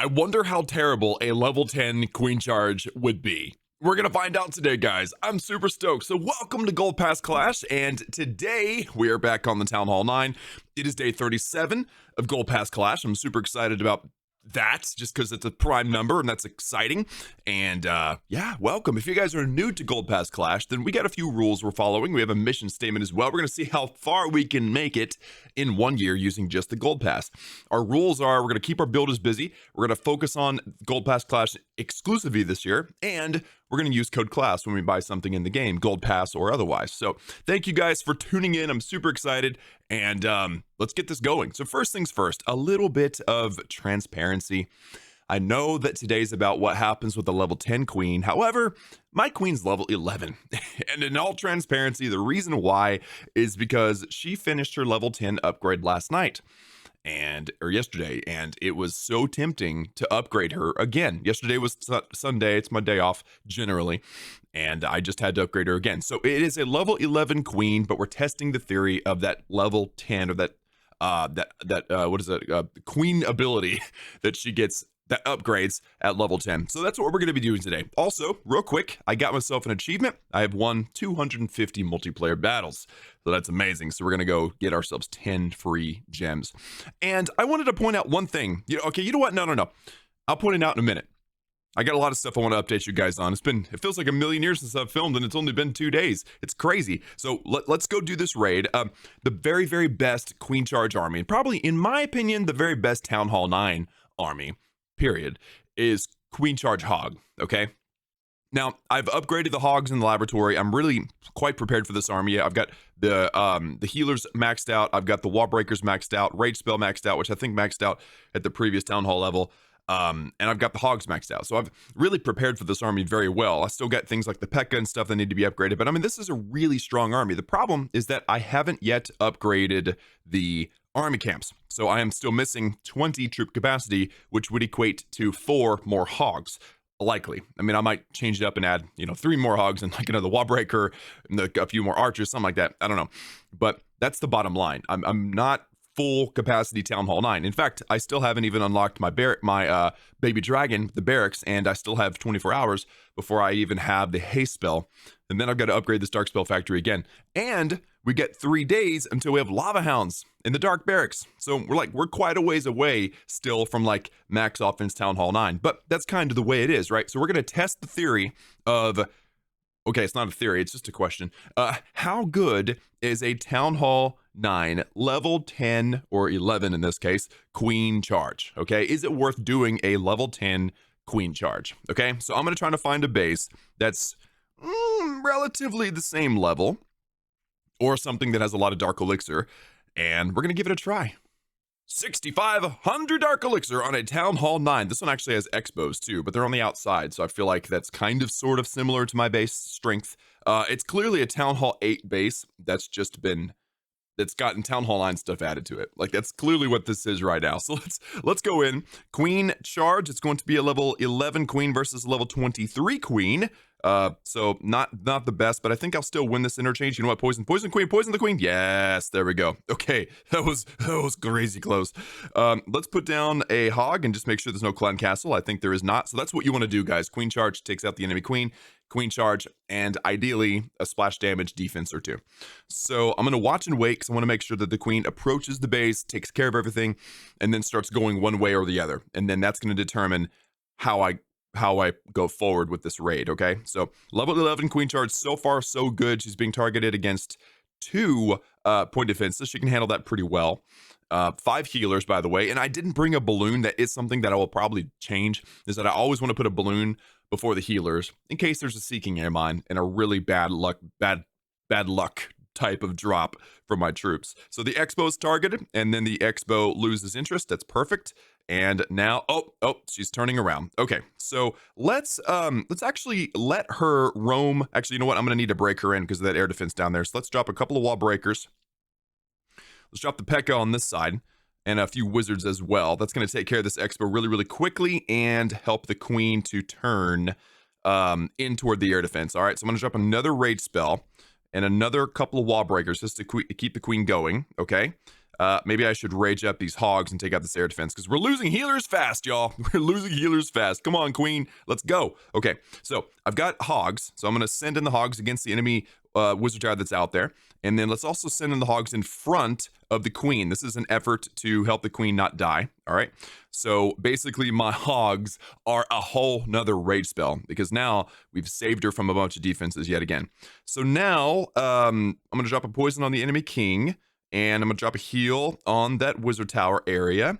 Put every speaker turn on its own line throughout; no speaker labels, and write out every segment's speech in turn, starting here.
I wonder how terrible a level 10 queen charge would be. We're going to find out today, guys. I'm super stoked. So welcome to Gold Pass Clash, and today we are back on the Town Hall 9. It is day 37 of Gold Pass Clash. I'm super excited about that just because it's a prime number and that's exciting. And yeah, welcome. If you guys are new to Gold Pass Clash, then we got a few rules we're following. We have a mission statement as well. We're going to see how far we can make it in 1 year using just the Gold Pass. Our rules are we're going to keep our builders busy. We're going to focus on Gold Pass Clash exclusively this year, and we're going to use code CLASS when we buy something in the game, Gold Pass or otherwise. So thank you guys for tuning in. I'm super excited, and let's get this going. So first things first, a little bit of transparency. I know that today's about what happens with the level 10 queen. However, my queen's level 11. And in all transparency, the reason why is because she finished her level 10 upgrade last night. Or yesterday, and it was so tempting to upgrade her again. Yesterday was Sunday, it's my day off generally, and I just had to upgrade her again. So it is a level 11 queen, but we're testing the theory of that level 10 or that queen ability that she gets that upgrades at level 10. So that's what we're going to be doing today. Also, real quick, I got myself an achievement. I have won 250 multiplayer battles. So that's amazing. So we're going to go get ourselves 10 free gems. And I wanted to point out one thing. Okay, you know what? No. I'll point it out in a minute. I got a lot of stuff I want to update you guys on. It feels like a million years since I've filmed, and it's only been 2 days. It's crazy. So let's go do this raid. The very, very best Queen Charge army, and probably, in my opinion, the very best Town Hall 9 army, period, is Queen Charge Hog, okay? Now, I've upgraded the hogs in the laboratory. I'm really quite prepared for this army. I've got the healers maxed out. I've got the wall breakers maxed out, rage spell maxed out, which I think maxed out at the previous Town Hall level. And I've got the hogs maxed out. So I've really prepared for this army very well. I still got things like the P.E.K.K.A. and stuff that need to be upgraded. But I mean, this is a really strong army. The problem is that I haven't yet upgraded the army camps. So I am still missing 20 troop capacity, which would equate to 4 more hogs. Likely. I mean, I might change it up and add, 3 more hogs and like another wall breaker and a few more archers, something like that. I don't know. But that's the bottom line. I'm not full capacity Town Hall 9. In fact, I still haven't even unlocked my baby dragon, the barracks, and I still have 24 hours before I even have the haste spell. And then I've got to upgrade this dark spell factory again. And we get 3 days until we have lava hounds in the dark barracks. So we're quite a ways away still from like max offense Town Hall 9. But that's kind of the way it is, right? So we're going to test the theory of, okay, it's not a theory, it's just a question. How good is a Town Hall 9 level 10 or 11 in this case queen charge? Okay, is it worth doing a level 10 queen charge? Okay, so I'm going to try to find a base that's relatively the same level or something that has a lot of dark elixir, and we're going to give it a try. 6,500 dark elixir on a Town Hall 9. This one actually has expos too, but they're on the outside, so I feel like that's kind of sort of similar to my base strength. It's clearly a Town Hall 8 base that's gotten Town Hall 9 stuff added to it. Like, that's clearly what this is right now. So let's go in. Queen charge. It's going to be a level 11 queen versus a level 23 queen. So not the best, but I think I'll still win this interchange. You know what? Poison queen, poison the queen. Yes, there we go. Okay, that was crazy close. Let's put down a hog and just make sure there's no clan castle. I think there is not. So that's what you want to do, guys. Queen charge takes out the enemy queen charge, and ideally a splash damage defense or 2. So I'm going to watch and wait because I want to make sure that the queen approaches the base, takes care of everything, and then starts going one way or the other. And then that's going to determine how I go forward with this raid, okay? So level 11 queen charge, so far so good. She's being targeted against 2 point defenses. She can handle that pretty well. 5 healers, by the way, and I didn't bring a balloon. That is something that I will probably change, is that I always want to put a balloon before the healers in case there's a seeking air mine and a really bad luck type of drop from my troops. So the expo's targeted, and then the expo loses interest. That's perfect. And now, oh, she's turning around. Okay, so let's actually let her roam. Actually, you know what? I'm gonna need to break her in because of that air defense down there. So let's drop a couple of wall breakers. Let's drop the P.E.K.K.A. on this side and a few wizards as well. That's gonna take care of this expo really, really quickly and help the queen to turn in toward the air defense. All right, so I'm gonna drop another rage spell and another couple of wall breakers just to keep the queen going. Okay. Maybe I should rage up these hogs and take out this air defense because we're losing healers fast, y'all. We're losing healers fast. Come on, queen. Let's go. Okay, so I've got hogs. So I'm going to send in the hogs against the enemy wizard tower that's out there. And then let's also send in the hogs in front of the queen. This is an effort to help the queen not die. All right. So basically my hogs are a whole nother rage spell because now we've saved her from a bunch of defenses yet again. So now I'm going to drop a poison on the enemy king and I'm going to drop a heal on that wizard tower area.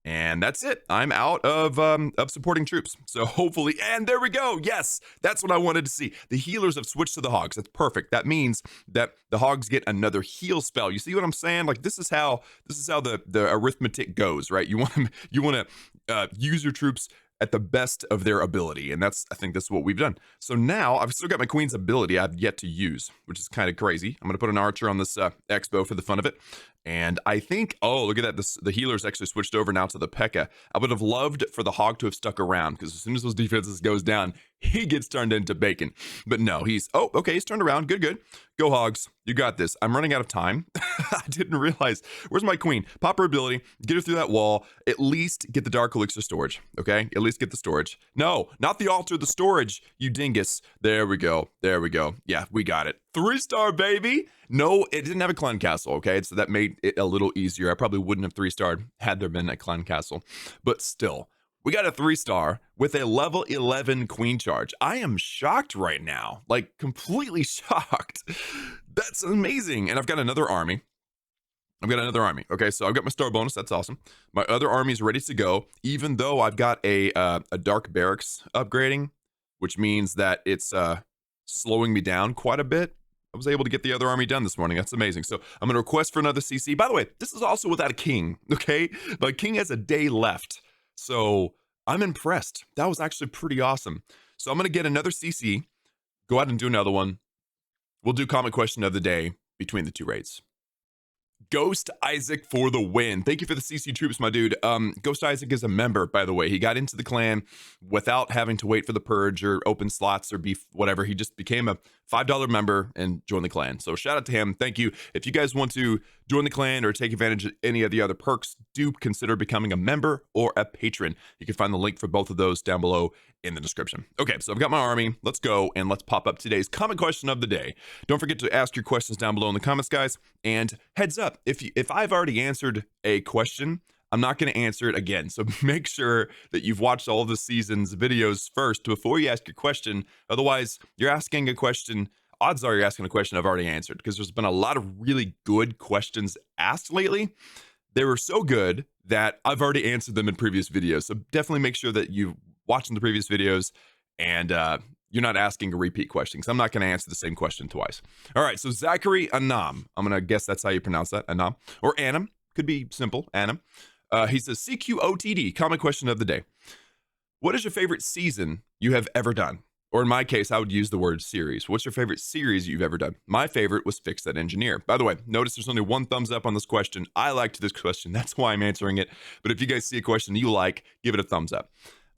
And that's it. I'm out of supporting troops. So hopefully, and there we go. Yes, that's what I wanted to see. The healers have switched to the hogs. That's perfect. That means that the hogs get another heal spell. You see what I'm saying? Like this is how the arithmetic goes, right? You want to use your troops at the best of their ability, and I think that's what we've done. So now I've still got my queen's ability I've yet to use, which is kind of crazy. I'm gonna put an archer on this expo for the fun of it, and I think, oh, look at that, the healers actually switched over now to the P.E.K.K.A. I would have loved for the hog to have stuck around because as soon as those defenses goes down, he gets turned into bacon. But no, he's turned around. Good. Go hogs, you got this. I'm running out of time. I didn't realize. Where's my queen? Pop her ability, get her through that wall, at least get the dark elixir storage, okay? At least get the storage. No, not the altar, the storage, you dingus. There we go. Yeah, we got it. 3-star, baby. No, it didn't have a clan castle, okay? So that made it a little easier. I probably wouldn't have 3-starred had there been a clan castle, but still. We got a 3-star with a level 11 queen charge. I am shocked right now, like completely shocked. That's amazing. And I've got another army. Okay, so I've got my star bonus. That's awesome. My other army is ready to go, even though I've got a dark barracks upgrading, which means that it's slowing me down quite a bit. I was able to get the other army done this morning. That's amazing. So I'm going to request for another CC. By the way, this is also without a king, okay? My king has a day left. So I'm impressed. That was actually pretty awesome. So I'm going to get another CC, go out and do another one. We'll do comment question of the day between the two raids. Ghost Isaac for the win. Thank you for the CC troops, my dude. Ghost Isaac is a member, by the way. He got into the clan without having to wait for the purge or open slots or beef, whatever. He just became a $5 member and joined the clan. So shout out to him. Thank you. If you guys want to join the clan or take advantage of any of the other perks, do consider becoming a member or a patron. You can find the link for both of those down below in the description. Okay, so I've got my army. Let's go and let's pop up today's comment question of the day. Don't forget to ask your questions down below in the comments, guys. And heads up, if I've already answered a question, I'm not going to answer it again. So make sure that you've watched all of the season's videos first before you ask your question. Otherwise, you're asking a question. Odds are you're asking a question I've already answered because there's been a lot of really good questions asked lately. They were so good that I've already answered them in previous videos. So definitely make sure that you're watching the previous videos and you're not asking a repeat question because I'm not going to answer the same question twice. All right, so Zachary Anam. I'm going to guess that's how you pronounce that, Anam. Or Anam. Could be simple, Anam. He says, CQOTD, comment question of the day. What is your favorite season you have ever done? Or in my case, I would use the word series. What's your favorite series you've ever done? My favorite was Fix That Engineer. By the way, notice there's only one thumbs up on this question. I liked this question. That's why I'm answering it. But if you guys see a question you like, give it a thumbs up.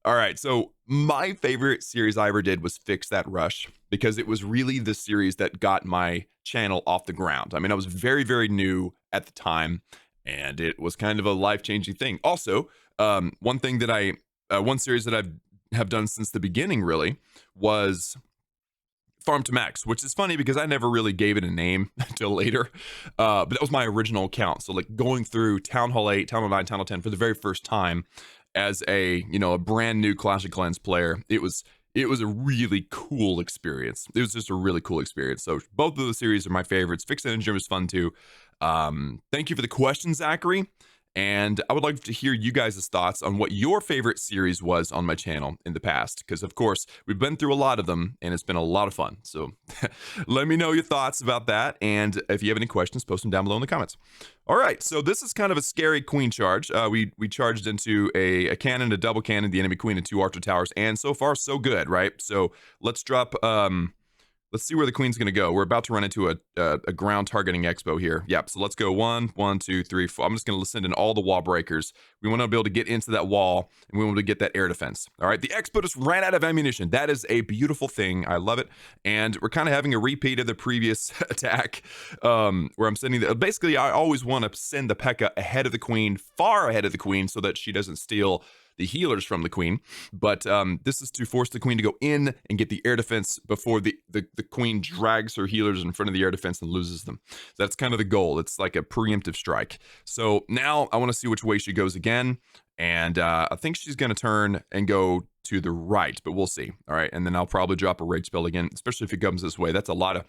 All right, so my favorite series I ever did was Fix That Rush because it was really the series that got my channel off the ground. I mean, I was very, very new at the time, and it was kind of a life-changing thing. Also, one series that I have done since the beginning really was Farm to Max, which is funny because I never really gave it a name until later. But that was my original account. So like going through Town Hall 8, Town Hall 9, Town Hall 10 for the very first time as a brand new Clash of Clans player, it was a really cool experience. It was just a really cool experience. So both of the series are my favorites. Fix That Engineer was fun too. Thank you for the question, Zachary. And I would like to hear you guys' thoughts on what your favorite series was on my channel in the past. Because, of course, we've been through a lot of them, and it's been a lot of fun. So let me know your thoughts about that. And if you have any questions, post them down below in the comments. All right, so this is kind of a scary queen charge. We charged into a cannon, a double cannon, the enemy queen, and 2 archer towers. And so far, so good, right? So let's drop let's see where the queen's going to go. We're about to run into a ground targeting expo here. Yep. So let's go 1, 1, 2, 3, 4. I'm just going to send in all the wall breakers. We want to be able to get into that wall, and we want to get that air defense. All right. The expo just ran out of ammunition. That is a beautiful thing. I love it. And we're kind of having a repeat of the previous attack, where I'm sending the. Basically, I always want to send the P.E.K.K.A ahead of the queen, far ahead of the queen, so that she doesn't steal the healers from the queen. But this is to force the queen to go in and get the air defense before the queen drags her healers in front of the air defense and loses them. That's kind of the goal. It's like a preemptive strike. So now I want to see which way she goes again. And I think she's going to turn and go to the right, but we'll see. All right. And then I'll probably drop a rage spell again, especially if it comes this way. That's a lot of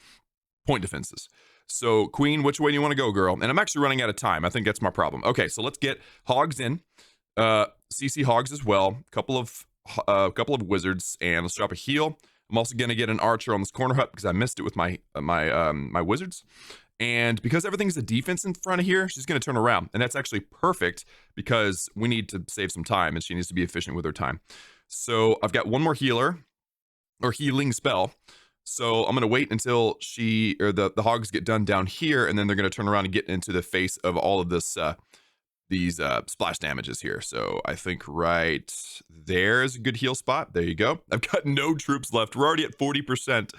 point defenses. So queen, which way do you want to go, girl? And I'm actually running out of time. I think that's my problem. Okay, so let's get hogs in. CC hogs as well. Couple of wizards, and let's drop a heal. I'm also gonna get an archer on this corner hut because I missed it with my my wizards. And because everything's a defense in front of here, she's gonna turn around, and that's actually perfect because we need to save some time, and she needs to be efficient with her time. So I've got one more healer or healing spell. So I'm gonna wait until she or the hogs get done down here, and then they're gonna turn around and get into the face of all of this these splash damages here. So I think right there's a good heal spot. There you go. I've got no troops left. We're already at 40%.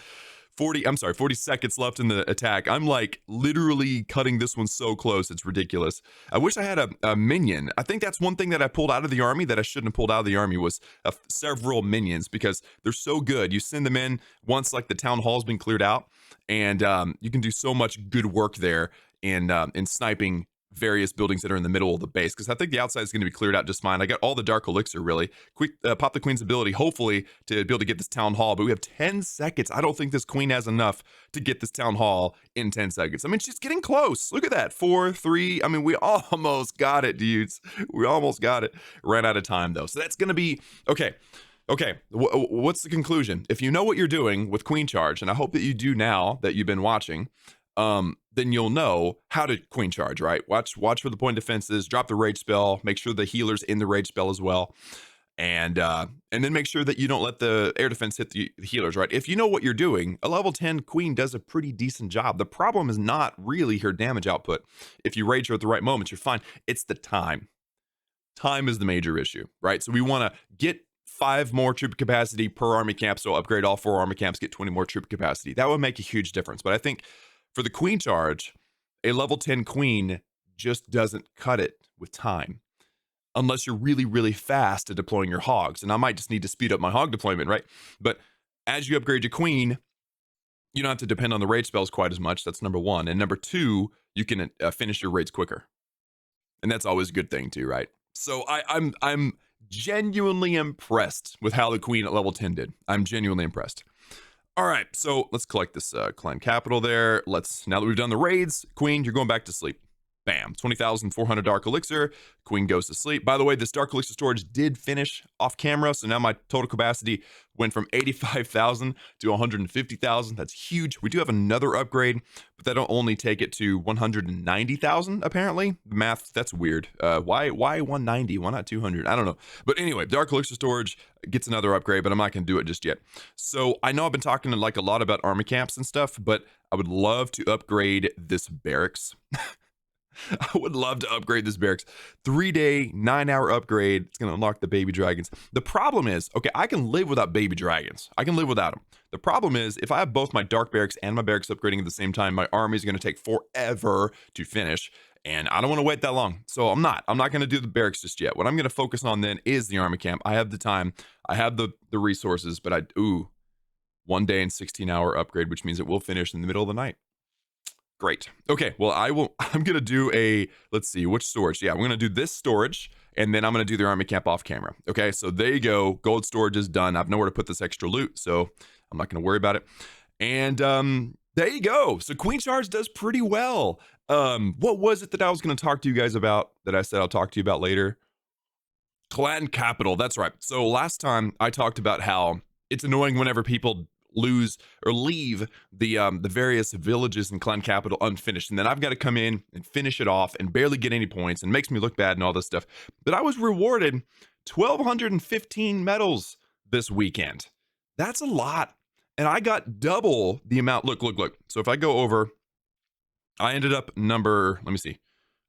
40 seconds left in the attack. I'm like literally cutting this one so close. It's ridiculous. I wish I had a minion. I think that's one thing that I pulled out of the army that I shouldn't have pulled out of the army was several minions because they're so good. You send them in once like the town hall's been cleared out, and you can do so much good work there in sniping various buildings that are in the middle of the base, because I think the outside is going to be cleared out just fine. I got all the dark elixir really quick. Pop the queen's ability, hopefully to be able to get this town hall, but we have 10 seconds. I don't think this queen has enough to get this town hall in 10 seconds. I mean, she's getting close. Look at that. 4, 3. I mean, we almost got it, dudes. We almost got it. Ran out of time though, so that's going to be okay. What's the conclusion? If you know what you're doing with queen charge, and I hope that you do now that you've been watching, then you'll know how to queen charge, right? Watch for the point defenses, drop the rage spell, make sure the healer's in the rage spell as well. And then make sure that you don't let the air defense hit the healers, right? If you know what you're doing, a level 10 queen does a pretty decent job. The problem is not really her damage output. If you rage her at the right moments, you're fine. It's the time. Time is the major issue, right? So we want to get 5 more troop capacity per army camp. So upgrade all 4 army camps, get 20 more troop capacity. That would make a huge difference. But I think for the queen charge, a level 10 queen just doesn't cut it with time. Unless you're really, really fast at deploying your hogs. And I might just need to speed up my hog deployment, right? But as you upgrade your queen, you don't have to depend on the raid spells quite as much. That's number 1. And number 2, you can finish your raids quicker. And that's always a good thing too, right? So I'm genuinely impressed with how the queen at level 10 did. I'm genuinely impressed. All right, so let's collect this clan capital there. Now that we've done the raids, queen, you're going back to sleep. Bam, 20,400 dark elixir. Queen goes to sleep. By the way, this dark elixir storage did finish off camera, so now my total capacity went from 85,000 to 150,000. That's huge. We do have another upgrade, but that'll only take it to 190,000 apparently. Math, that's weird. Why 190? Why not 200? I don't know. But anyway, dark elixir storage gets another upgrade, but I'm not going to do it just yet. So I know I've been talking like a lot about army camps and stuff, but I would love to upgrade this barracks. I would love to upgrade this barracks. 3-day, 9-hour upgrade. It's going to unlock the baby dragons. The problem is, okay, I can live without baby dragons. I can live without them. The problem is, if I have both my dark barracks and my barracks upgrading at the same time, my army is going to take forever to finish. And I don't want to wait that long. So I'm not going to do the barracks just yet. What I'm going to focus on then is the army camp. I have the time. I have the resources, but 1 day and 16-hour upgrade, which means it will finish in the middle of the night. Great. Okay, well, I'm going to do let's see, which storage? Yeah, we're going to do this storage, and then I'm going to do the army camp off camera. Okay, so there you go. Gold storage is done. I have nowhere to put this extra loot, so I'm not going to worry about it. And there you go. So Queen Charge does pretty well. What was it that I was going to talk to you guys about that I said I'll talk to you about later? Clan Capital. That's right. So last time I talked about how it's annoying whenever people lose or leave the various villages in Clan Capital unfinished, and then I've got to come in and finish it off and barely get any points and makes me look bad and all this stuff. But I was rewarded 1,215 medals this weekend. That's a lot. and I got double the amount. Look. So if I go over, I ended up number, let me see.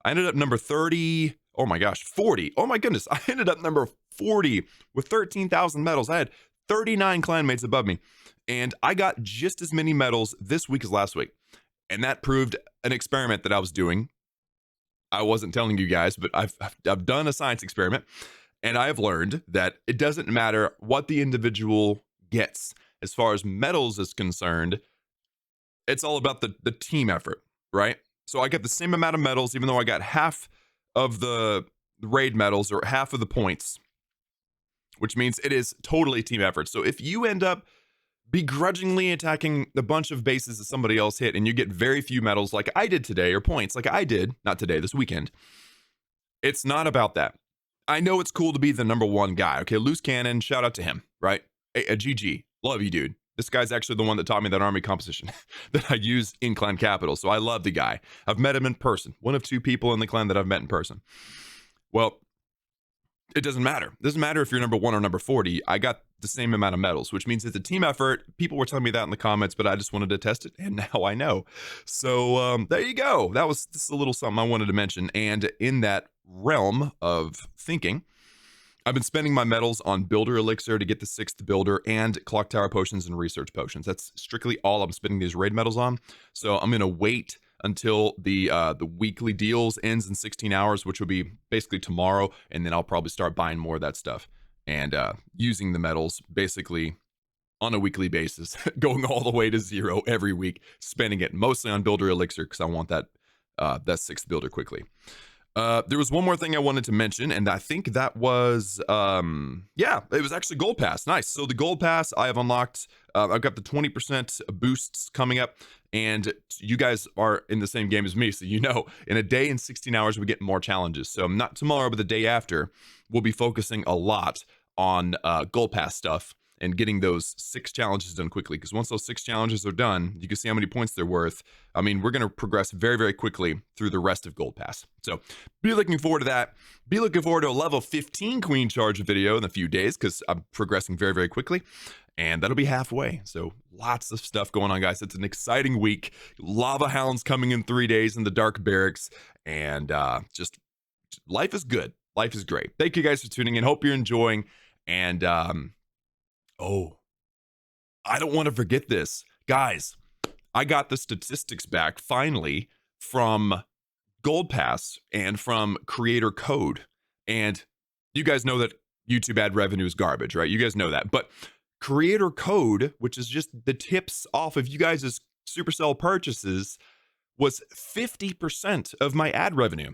I ended up number 30. Oh my gosh, 40. Oh my goodness. I ended up number 40 with 13,000 medals. I had 39 clanmates above me, and I got just as many medals this week as last week. And that proved an experiment that I was doing. I wasn't telling you guys, but I've done a science experiment, and I've learned that it doesn't matter what the individual gets as far as medals is concerned. It's all about the team effort, right? So I got the same amount of medals, even though I got half of the raid medals or half of the points, which means it is totally team effort. So if you end up begrudgingly attacking a bunch of bases that somebody else hit and you get very few medals like I did today, or points like I did, not today, this weekend, it's not about that. I know it's cool to be the number one guy. Okay, Loose Cannon, shout out to him, right? A GG, love you, dude. This guy's actually the one that taught me that army composition that I use in Clan Capital. So I love the guy. I've met him in person. One of 2 people in the clan that I've met in person. Well, it doesn't matter. It doesn't matter if you're number 1 or number 40. I got the same amount of medals, which means it's a team effort. People were telling me that in the comments, but I just wanted to test it, and now I know. So there you go. That was just a little something I wanted to mention. And in that realm of thinking, I've been spending my medals on Builder Elixir to get the 6th Builder and Clock Tower Potions and Research Potions. That's strictly all I'm spending these raid medals on. So I'm going to wait until the weekly deals ends in 16 hours, which will be basically tomorrow, and then I'll probably start buying more of that stuff and using the medals basically on a weekly basis, going all the way to 0 every week, spending it mostly on Builder Elixir because I want that 6th Builder quickly. There was one more thing I wanted to mention, and I think that was, yeah, it was actually Gold Pass. Nice. So the Gold Pass I have unlocked. I've got the 20% boosts coming up, and you guys are in the same game as me, so you know, in a day and 16 hours, we get more challenges. So not tomorrow, but the day after, we'll be focusing a lot on Gold Pass stuff and getting those 6 challenges done quickly. Because once those 6 challenges are done, you can see how many points they're worth. I mean, we're going to progress very, very quickly through the rest of Gold Pass. So be looking forward to that. Be looking forward to a level 15 Queen Charge video in a few days because I'm progressing very, very quickly. And that'll be halfway. So lots of stuff going on, guys. It's an exciting week. Lava Hounds coming in 3 days in the Dark Barracks. And just life is good. Life is great. Thank you guys for tuning in. Hope you're enjoying. And oh, I don't want to forget this. Guys, I got the statistics back finally from Gold Pass and from Creator Code. And you guys know that YouTube ad revenue is garbage, right? You guys know that. But Creator Code, which is just the tips off of you guys' Supercell purchases, was 50% of my ad revenue.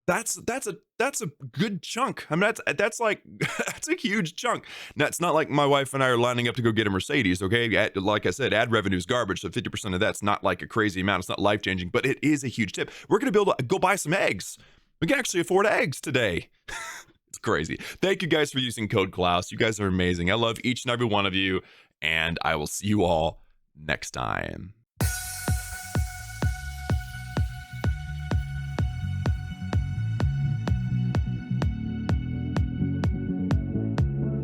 That's a good chunk. I mean, that's like that's a huge chunk. Now, it's not like my wife and I are lining up to go get a Mercedes, okay? Like I said, ad revenue is garbage, so 50% of that's not like a crazy amount. It's not life changing, but it is a huge tip. We're gonna be able to go buy some eggs. We can actually afford eggs today. It's crazy. Thank you guys for using code Klaus. You guys are amazing. I love each and every one of you, and I will see you all next time.